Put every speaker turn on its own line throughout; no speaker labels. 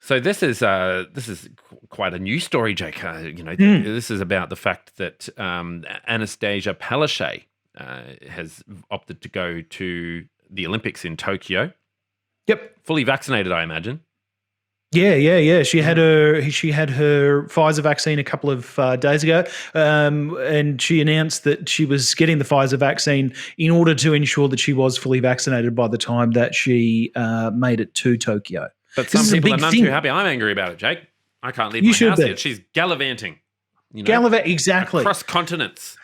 So this is quite a new story, Jake. This is about the fact that Anastasia Palaszczuk has opted to go to the Olympics in Tokyo.
Yep.
Fully vaccinated, I imagine.
Yeah. She had her Pfizer vaccine a couple of days ago, and she announced that she was getting the Pfizer vaccine in order to ensure that she was fully vaccinated by the time that she made it to Tokyo.
But some people are none too happy. I'm angry about it, Jake. I can't leave my house yet. She's gallivanting.
Exactly.
Across continents.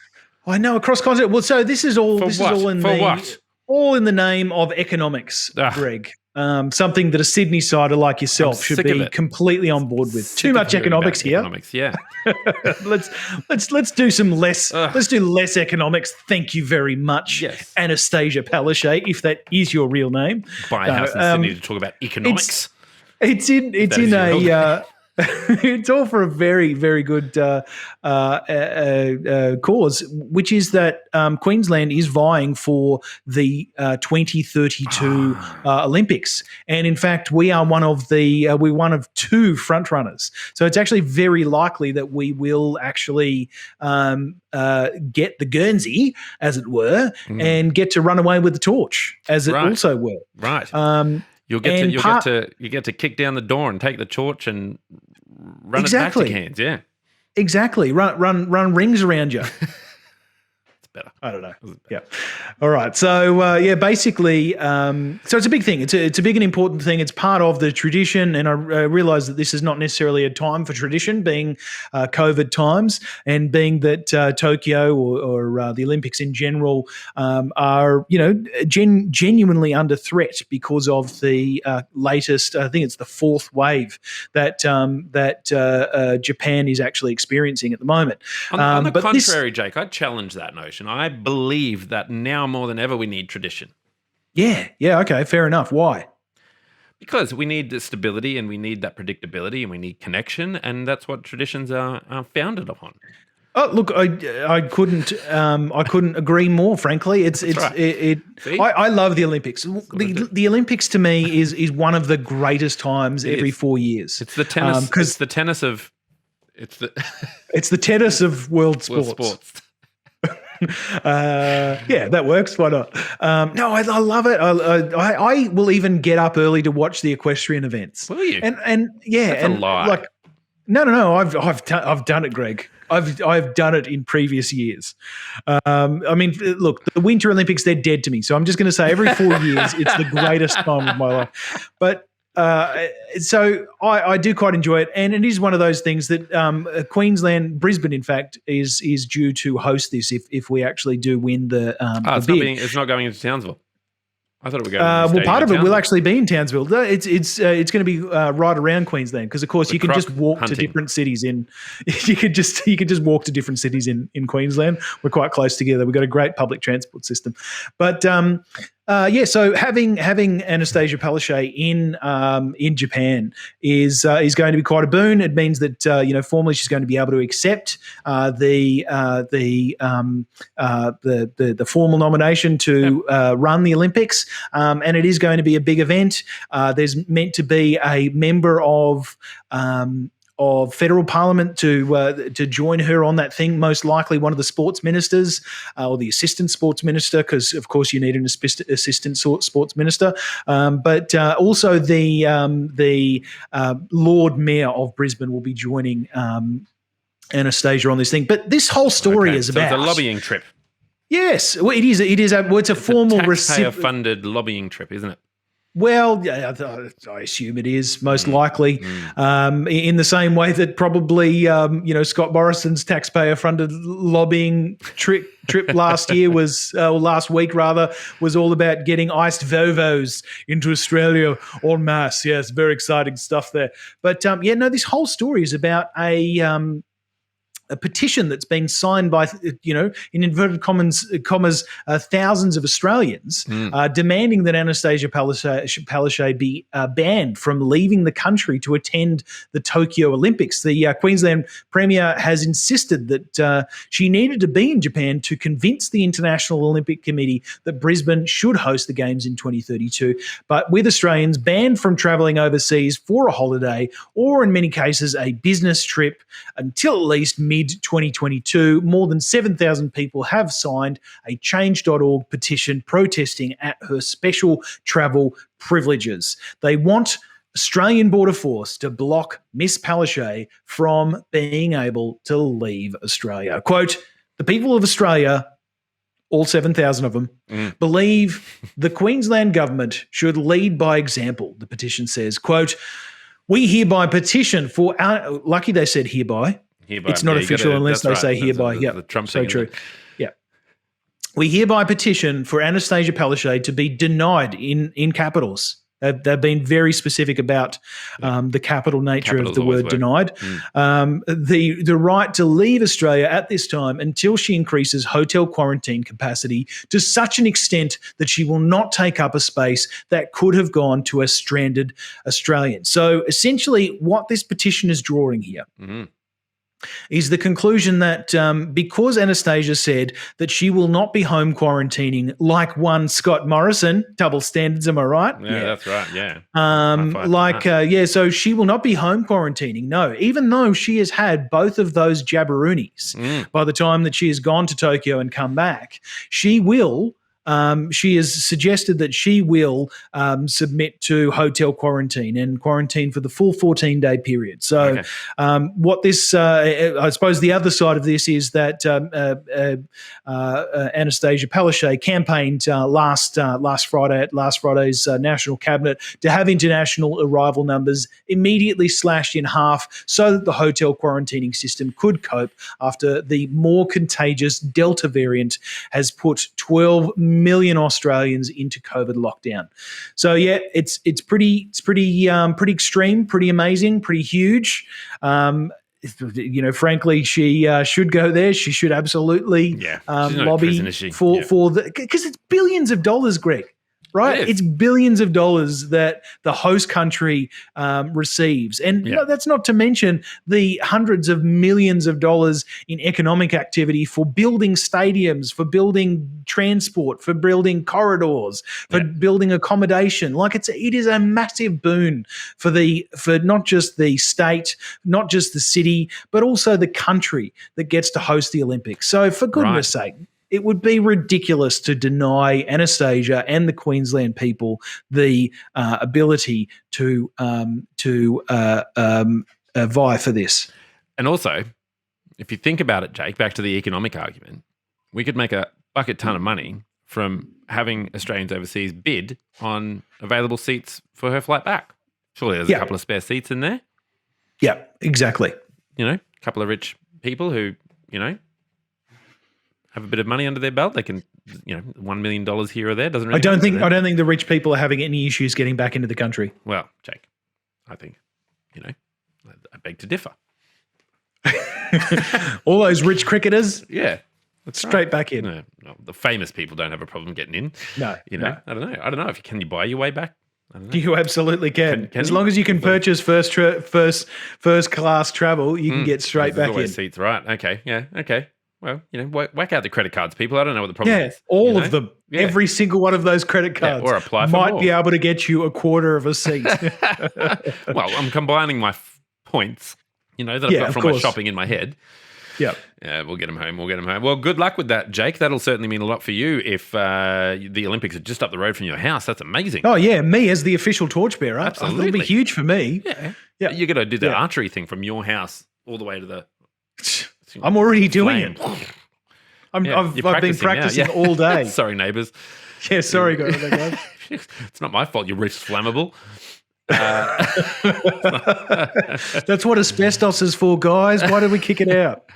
I know, across continents. Well, so this is all.
What?
All in the name of economics, Greg. Something that a Sydney sider like yourself should be completely on board with. Too much economics here.
Economics, yeah.
let's do some less. Let's do less economics. Thank you very much,
yes.
Anastasia Palaszczuk, if that is your real name.
Buy a house in Sydney to talk about economics.
It's all for a very, very good cause, which is that Queensland is vying for the 2032 Olympics, and in fact, we're one of two front runners. So it's actually very likely that we will actually get the Guernsey, as it were, and get to run away with the torch, as it also were.
Right. You get to kick down the door and take the torch and run it back to Cairns, yeah.
Exactly. Run rings around you.
Better.
I don't know. Yeah. All right. So, basically, so it's a big thing. It's a big and important thing. It's part of the tradition, and I realise that this is not necessarily a time for tradition, being COVID times, and being that Tokyo or the Olympics in general are, genuinely under threat because of the latest, I think it's the fourth wave that Japan is actually experiencing at the moment.
On the contrary, Jake, I challenge that notion. I believe that now more than ever we need tradition.
Yeah, okay, fair enough. Why?
Because we need the stability and we need that predictability and we need connection, and that's what traditions are founded upon.
Oh, look, I couldn't agree more. Frankly, I love the Olympics. The Olympics to me is one of the greatest times every 4 years.
It's the tennis. It's the tennis of.
It's the tennis of world sports. That works. Why not? No, I love it. I will even get up early to watch the equestrian events.
Will you?
And yeah,
that's a lie.
No. I've done it, Greg. I've done it in previous years. I mean, look, the Winter Olympics, they're dead to me. So I'm just going to say every 4 years, it's the greatest time of my life. But so I do quite enjoy it, and it is one of those things that Queensland, Brisbane, in fact, is due to host this if we actually do win the.
It's not going into Townsville. I thought it would go. Well,
part of it will actually be in Townsville. It's going to be right around Queensland because, of course, you can just walk to different cities in. You could just walk to different cities in Queensland. We're quite close together. We've got a great public transport system, but. So having Anastasia Palaszczuk in Japan is going to be quite a boon. It means that formally she's going to be able to accept the formal nomination to run the Olympics, and it is going to be a big event. There's meant to be a member of federal parliament to join her on that thing, most likely one of the sports ministers or the assistant sports minister, because of course you need an assistant sports minister, but also the Lord Mayor of Brisbane will be joining Anastasia on this thing. But this whole story is about
it's a lobbying trip.
Yes, well, it is. It's a formal
taxpayer-funded lobbying trip, isn't it?
Well, yeah, I assume it is most likely, in the same way that probably Scott Morrison's taxpayer-funded lobbying trip last year last week was all about getting iced Vovos into Australia en masse. Yes, very exciting stuff there. But this whole story is about a petition that's been signed by, in inverted commas, thousands of Australians, demanding that Anastasia Palaszczuk be banned from leaving the country to attend the Tokyo Olympics. The Queensland Premier has insisted that she needed to be in Japan to convince the International Olympic Committee that Brisbane should host the Games in 2032, but with Australians banned from travelling overseas for a holiday or in many cases a business trip until at least mid-2022. More than 7,000 people have signed a change.org petition protesting at her special travel privileges. They want Australian Border Force to block Miss Palaszczuk from being able to leave Australia. Quote, the people of Australia, all 7,000 of them, believe the Queensland government should lead by example, the petition says. Quote, we hereby petition for our, lucky they said hereby. It's not official unless they say hereby. Yeah,
the Trump
so
thing,
true. Yeah. We hereby petition for Anastasia Palaszczuk to be denied in capitals. They've been very specific about the capital nature of the word denied. The right to leave Australia at this time until she increases hotel quarantine capacity to such an extent that she will not take up a space that could have gone to a stranded Australian. So essentially what this petition is drawing here is the conclusion that because Anastasia said that she will not be home quarantining like one Scott Morrison, double standards, am I right?
Yeah. That's right, yeah.
So she will not be home quarantining. No, even though she has had both of those jabberoonies by the time that she has gone to Tokyo and come back, she will. She has suggested that she will submit to hotel quarantine and quarantine for the full 14-day period. So what this, I suppose the other side of this is that Anastasia Palaszczuk campaigned last Friday at last Friday's National Cabinet to have international arrival numbers immediately slashed in half so that the hotel quarantining system could cope after the more contagious Delta variant has put 12 million Australians into COVID lockdown. So yeah, it's pretty extreme, pretty amazing, pretty huge. Frankly, she should go there. She should absolutely lobby for the, because it's billions of dollars, Greg. Right? It's billions of dollars that the host country receives. And that's not to mention the hundreds of millions of dollars in economic activity for building stadiums, for building transport, for building corridors, for building accommodation. Like it is a massive boon for not just the state, not just the city, but also the country that gets to host the Olympics. So for goodness sake, it would be ridiculous to deny Anastasia and the Queensland people the ability to vie for this.
And also, if you think about it, Jake, back to the economic argument, we could make a bucket ton of money from having Australians overseas bid on available seats for her flight back. Surely there's a couple of spare seats in there.
Yeah, exactly.
A couple of rich people who, have a bit of money under their belt. They can, $1 million here or there doesn't really.
I don't think the rich people are having any issues getting back into the country.
Well, Jake, I think, I beg to differ.
All those rich cricketers,
straight
back in.
No, the famous people don't have a problem getting in.
No,
I don't know. Can you buy your way back? I don't know.
You absolutely can. As long as you can purchase first class travel, you can get straight back in.
Seats, right? Okay, yeah, okay. Well, whack out the credit cards, people. I don't know what the problem is.
All of them. Yeah. Every single one of those credit cards
or apply for
might
more.
be able to get you a quarter of a seat.
Well, I'm combining my points, that I've got from my shopping in my head.
Yeah.
We'll get them home. Well, good luck with that, Jake. That'll certainly mean a lot for you if the Olympics are just up the road from your house. That's amazing.
Oh, yeah. Me as the official torchbearer.
Absolutely.
It'll be huge for me.
Yeah. You're going to do the archery thing from your house all the way to the...
I'm already doing it. I've been practicing all day.
Sorry, neighbours.
Yeah, sorry, guys.
It's not my fault your wrist's flammable.
That's what asbestos is for, guys. Why did we kick it out?